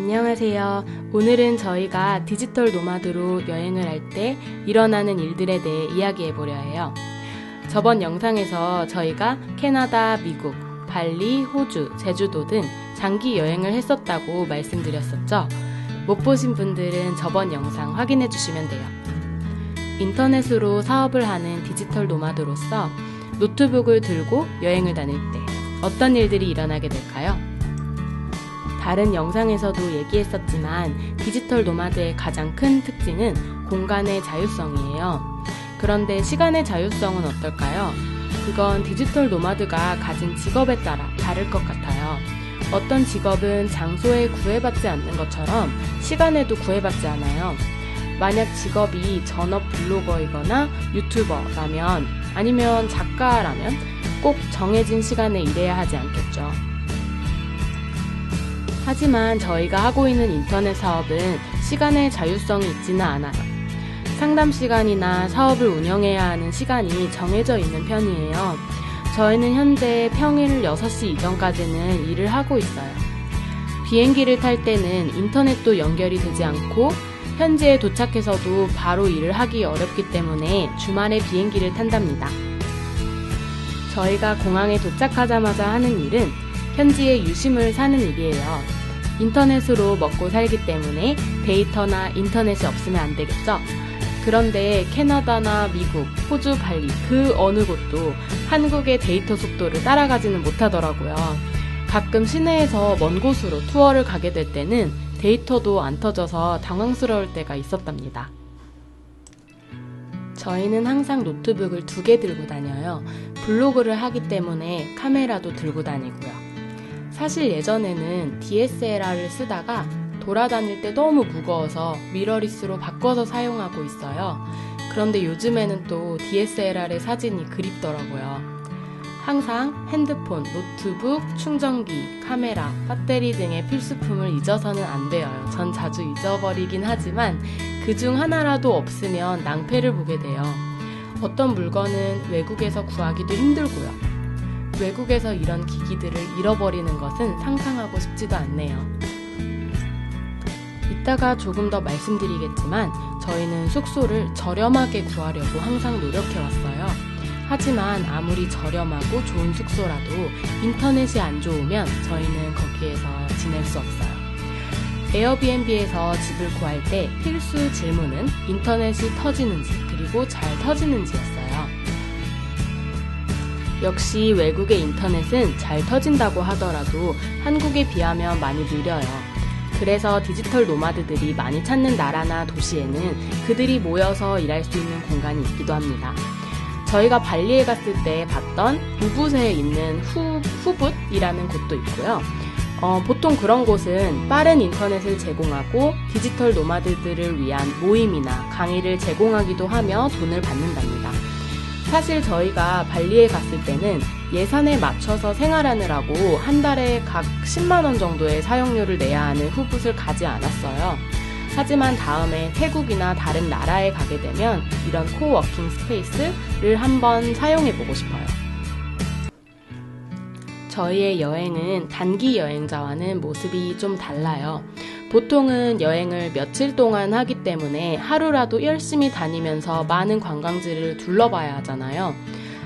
안녕하세요. 오늘은 저희가 디지털 노마드로 여행을 할 때 일어나는 일들에 대해 이야기해 보려 해요. 저번 영상에서 저희가 캐나다, 미국, 발리, 호주, 제주도 등 장기 여행을 했었다고 말씀드렸었죠. 못 보신 분들은 저번 영상 확인해 주시면 돼요. 인터넷으로 사업을 하는 디지털 노마드로서 노트북을 들고 여행을 다닐 때 어떤 일들이 일어나게 될까요? 다른 영상에서도 얘기했었지만 디지털 노마드의 가장 큰 특징은 공간의 자유성이에요. 그런데 시간의 자유성은 어떨까요? 그건 디지털 노마드가 가진 직업에 따라 다를 것 같아요. 어떤 직업은 장소에 구애받지 않는 것처럼 시간에도 구애받지 않아요. 만약 직업이 전업 블로거이거나 유튜버라면 아니면 작가라면 꼭 정해진 시간에 일해야 하지 않겠죠. 하지만 저희가 하고 있는 인터넷 사업은 시간의 자유성이 있지는 않아요. 상담 시간이나 사업을 운영해야 하는 시간이 정해져 있는 편이에요. 저희는 현재 평일 6시 이전까지는 일을 하고 있어요. 비행기를 탈 때는 인터넷도 연결이 되지 않고 현지에 도착해서도 바로 일을 하기 어렵기 때문에 주말에 비행기를 탄답니다. 저희가 공항에 도착하자마자 하는 일은 현지에 유심을 사는 일이에요. 인터넷으로 먹고 살기 때문에 데이터나 인터넷이 없으면 안 되겠죠? 그런데 캐나다나 미국, 호주, 발리 그 어느 곳도 한국의 데이터 속도를 따라가지는 못하더라고요. 가끔 시내에서 먼 곳으로 투어를 가게 될 때는 데이터도 안 터져서 당황스러울 때가 있었답니다. 저희는 항상 노트북을 2개 들고 다녀요. 블로그를 하기 때문에 카메라도 들고 다니고요. 사실 예전에는 DSLR을 쓰다가 돌아다닐 때 너무 무거워서 미러리스로 바꿔서 사용하고 있어요. 그런데 요즘에는 또 DSLR의 사진이 그립더라고요. 항상 핸드폰, 노트북, 충전기, 카메라, 배터리 등의 필수품을 잊어서는 안 돼요. 전 자주 잊어버리긴 하지만 그중 하나라도 없으면 낭패를 보게 돼요. 어떤 물건은 외국에서 구하기도 힘들고요. 외국에서 이런 기기들을 잃어버리는 것은 상상하고 싶지도 않네요. 이따가 조금 더 말씀드리겠지만 저희는 숙소를 저렴하게 구하려고 항상 노력해왔어요. 하지만 아무리 저렴하고 좋은 숙소라도 인터넷이 안 좋으면 저희는 거기에서 지낼 수 없어요. 에어비앤비에서 집을 구할 때 필수 질문은 인터넷이 터지는지 그리고 잘 터지는지였어요. 역시 외국의 인터넷은 잘 터진다고 하더라도 한국에 비하면 많이 느려요. 그래서 디지털 노마드들이 많이 찾는 나라나 도시에는 그들이 모여서 일할 수 있는 공간이 있기도 합니다. 저희가 발리에 갔을 때 봤던 우붓에 있는 후붓이라는 곳도 있고요. 보통 그런 곳은 빠른 인터넷을 제공하고 디지털 노마드들을 위한 모임이나 강의를 제공하기도 하며 돈을 받는답니다. 사실 저희가 발리에 갔을 때는 예산에 맞춰서 생활하느라고 한 달에 각 10만원 정도의 사용료를 내야 하는 후붓을 가지 않았어요. 하지만 다음에 태국이나 다른 나라에 가게 되면 이런 코워킹 스페이스를 한번 사용해보고 싶어요. 저희의 여행은 단기 여행자와는 모습이 좀 달라요. 보통은 여행을 며칠 동안 하기 때문에 하루라도 열심히 다니면서 많은 관광지를 둘러봐야 하잖아요.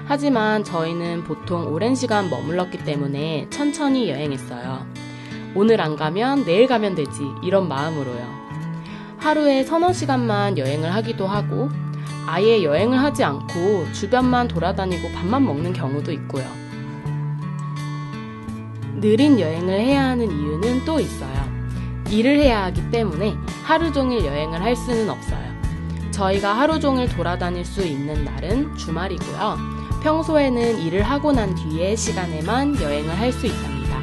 하지만 저희는 보통 오랜 시간 머물렀기 때문에 천천히 여행했어요. 오늘 안 가면 내일 가면 되지 이런 마음으로요. 하루에 서너 시간만 여행을 하기도 하고 아예 여행을 하지 않고 주변만 돌아다니고 밥만 먹는 경우도 있고요. 느린 여행을 해야 하는 이유는 또 있어요. 일을 해야 하기 때문에 하루 종일 여행을 할 수는 없어요. 저희가 하루 종일 돌아다닐 수 있는 날은 주말이고요. 평소에는 일을 하고 난 뒤에 시간에만 여행을 할 수 있답니다.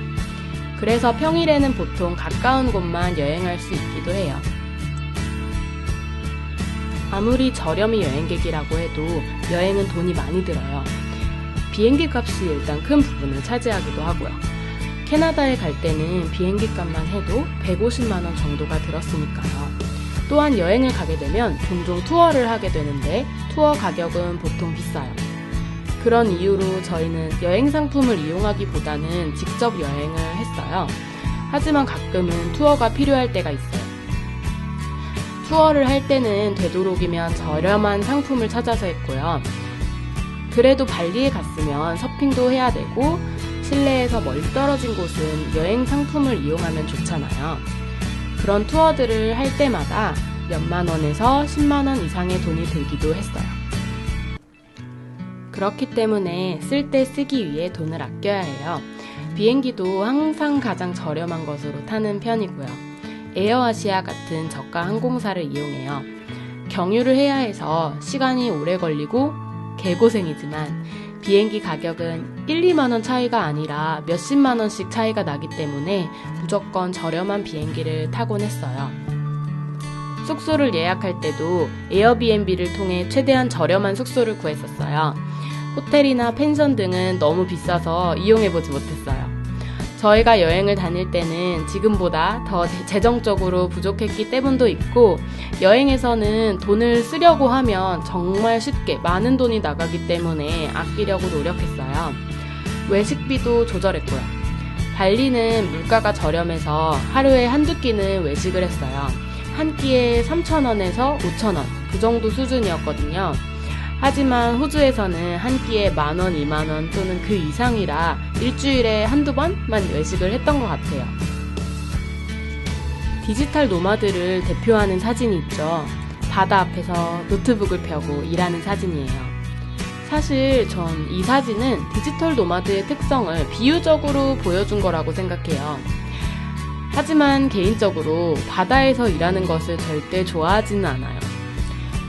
그래서 평일에는 보통 가까운 곳만 여행할 수 있기도 해요. 아무리 저렴이 여행객이라고 해도 여행은 돈이 많이 들어요. 비행기 값이 일단 큰 부분을 차지하기도 하고요. 캐나다에 갈 때는 비행기 값만 해도 150만원 정도가 들었으니까요. 또한 여행을 가게 되면 종종 투어를 하게 되는데 투어 가격은 보통 비싸요. 그런 이유로 저희는 여행 상품을 이용하기보다는 직접 여행을 했어요. 하지만 가끔은 투어가 필요할 때가 있어요. 투어를 할 때는 되도록이면 저렴한 상품을 찾아서 했고요. 그래도 발리에 갔으면 서핑도 해야 되고 실내에서 멀리 떨어진 곳은 여행 상품을 이용하면 좋잖아요. 그런 투어들을 할 때마다 몇만 원에서 10만 원 이상의 돈이 들기도 했어요. 그렇기 때문에 쓸 때 쓰기 위해 돈을 아껴야 해요. 비행기도 항상 가장 저렴한 것으로 타는 편이고요. 에어아시아 같은 저가 항공사를 이용해요. 경유를 해야 해서 시간이 오래 걸리고 개고생이지만 비행기 가격은 1, 2만 원 차이가 아니라 몇십만 원씩 차이가 나기 때문에 무조건 저렴한 비행기를 타곤 했어요. 숙소를 예약할 때도 에어비앤비를 통해 최대한 저렴한 숙소를 구했었어요. 호텔이나 펜션 등은 너무 비싸서 이용해보지 못했어요. 저희가 여행을 다닐 때는 지금보다 더 재정적으로 부족했기 때문도 있고 여행에서는 돈을 쓰려고 하면 정말 쉽게 많은 돈이 나가기 때문에 아끼려고 노력했어요. 외식비도 조절했고요. 발리는 물가가 저렴해서 하루에 한두 끼는 외식을 했어요. 한 끼에 3,000원에서 5,000원 그 정도 수준이었거든요. 하지만 호주에서는 한 끼에 10,000원, 20,000원 또는 그 이상이라 일주일에 한두 번만 외식을 했던 것 같아요. 디지털 노마드를 대표하는 사진이 있죠. 바다 앞에서 노트북을 펴고 일하는 사진이에요. 사실 전 이 사진은 디지털 노마드의 특성을 비유적으로 보여준 거라고 생각해요. 하지만 개인적으로 바다에서 일하는 것을 절대 좋아하지는 않아요.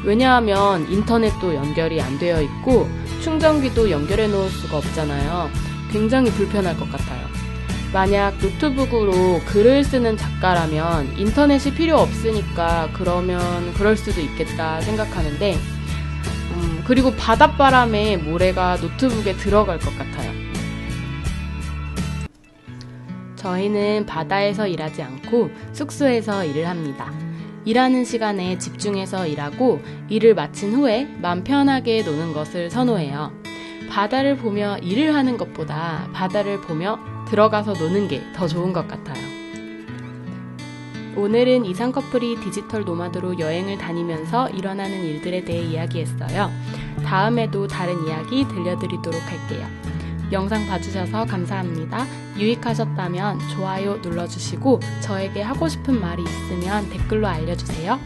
왜냐하면 인터넷도 연결이 안 되어 있고 충전기도 연결해 놓을 수가 없잖아요. 굉장히 불편할 것 같아요. 만약 노트북으로 글을 쓰는 작가라면 인터넷이 필요 없으니까 그러면 그럴 수도 있겠다 생각하는데 그리고 바닷바람에 모래가 노트북에 들어갈 것 같아요. 저희는 바다에서 일하지 않고 숙소에서 일을 합니다. 일하는 시간에 집중해서 일하고 일을 마친 후에 맘 편하게 노는 것을 선호해요. 바다를 보며 일을 하는 것보다 바다를 보며 들어가서 노는 게 더 좋은 것 같아요. 오늘은 이상 커플이 디지털 노마드로 여행을 다니면서 일어나는 일들에 대해 이야기했어요. 다음에도 다른 이야기 들려드리도록 할게요. 영상 봐주셔서 감사합니다. 유익하셨다면 좋아요 눌러주시고 저에게 하고 싶은 말이 있으면 댓글로 알려주세요.